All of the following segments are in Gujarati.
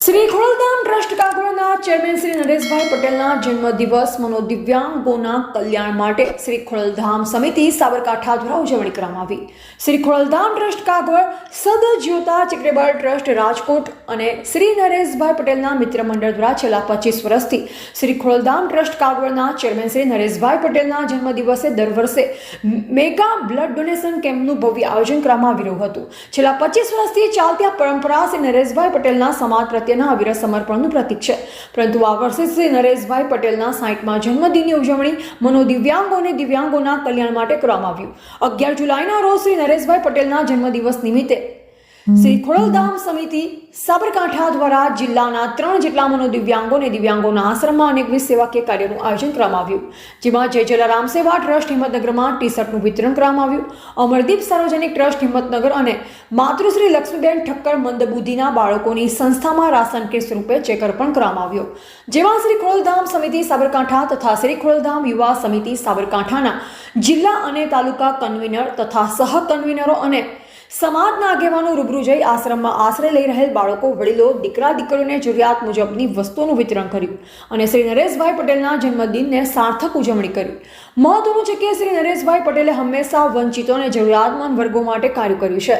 શ્રી ખોડલધામ ટ્રસ્ટ કાગોળના ચેરમેન શ્રી નરેશભાઈ પટેલના જન્મદિવસ મનોદિવ્યાંગોના કલ્યાણ માટે શ્રી ખોડલધામ સમિતિ સાબરકાંઠા દ્વારા ઉજવણી કરવામાં આવી। Shri Khodaldham trust Kagol, Sadjyota charitable trust Rajkot અને શ્રી નરેશભાઈ પટેલના મિત્ર મંડળ દ્વારા છેલ્લા 25 વર્ષથી શ્રી ખોડલધામ ટ્રસ્ટ કાગોળના ચેરમેન શ્રી નરેશભાઈ પટેલના જન્મદિવસે દર વર્ષે મેગા બ્લડ ડોનેશન કેમ્પનું ભવ્ય આયોજન કરવામાં આવી રહ્યું હતું। છેલ્લા 25 વર્ષથી ચાલતી આ પરંપરા શ્રી નરેશભાઈ પટેલના સમાજ પ્રત્યેના અવિરત સમર્પણનું પ્રતીક છે, પરંતુ આ વર્ષે શ્રી નરેશભાઈ પટેલના 60મા જન્મદિનની ઉજવણી મનોદિવ્યાંગો અને દિવ્યાંગોના કલ્યાણ માટે કરવામાં આવ્યું। 11 જુલાઈના રોજ શ્રી નરેશભાઈ પટેલના જન્મદિવસ નિમિત્તે શ્રી ખોડલધામ સમિતિ સાબરકાંઠા દ્વારા જિલ્લાના 3 જેટલા મનોદિવ્યાંગો અને દિવ્યાંગોના આશ્રમમાં અનેકવિધ સેવાકીય કાર્યોનું આયોજન કરવામાં આવ્યું, જેમાં જય જલારામ સેવા ટ્રસ્ટ હિંમતનગરમાં ટી-શર્ટનું વિતરણ કરવામાં આવ્યું। અમરદીપ સાર્વજનિક ટ્રસ્ટ હિંમતનગર અને માતૃશ્રી લક્ષ્મીબેન ઠક્કર મંદબુદ્ધિના બાળકોની સંસ્થામાં રાશન કીટ સ્વરૂપે ચેક અર્પણ કરવામાં આવ્યો, જેમાં શ્રી ખોડલધામ સમિતિ સાબરકાંઠા તથા શ્રી ખોડલધામ યુવા સમિતિ સાબરકાંઠાના જિલ્લા અને તાલુકા કન્વીનર તથા સહ કન્વીનરો અને સમાજના આગેવાનો રૂબરૂ જઈ આશ્રમમાં આશ્રય લઈ રહેલ બાળકો, વડીલો, દીકરા દીકરીઓને જરૂરિયાત મુજબની વસ્તુઓનું વિતરણ કર્યું અને શ્રી નરેશભાઈ પટેલના જન્મદિનને સાર્થક ઉજવણી કરી। મહત્વનું છે કે શ્રી નરેશભાઈ પટેલે હંમેશા વંચિતો અને જરૂરિયાતમંદ વર્ગો માટે કાર્ય કર્યું છે।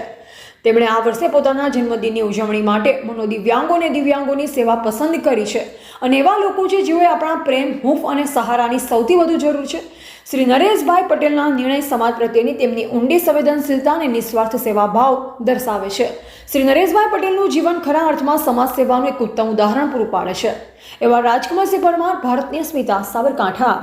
તેમણે આ વર્ષે પોતાના જન્મદિનની ઉજવણી માટે મનોદિવ્યાંગો અને દિવ્યાંગોની સેવા પસંદ કરી છે અને એવા લોકો છે જેઓએ આપણા પ્રેમ, હૂંફ અને સહારાની સૌથી વધુ જરૂર છે। શ્રી નરેશભાઈ પટેલના નિર્ણય સમાજ પ્રત્યેની તેમની ઊંડી સંવેદનશીલતા અને નિસ્વાર્થ સેવા ભાવ દર્શાવે છે। શ્રી નરેશભાઈ પટેલનું જીવન ખરા અર્થમાં સમાજ સેવાનું એક ઉત્તમ ઉદાહરણ પૂરું પાડે છે। એવા રાજકુમારસિંહ પરમાર, ભારતની અસ્મિતા, સાબરકાંઠા।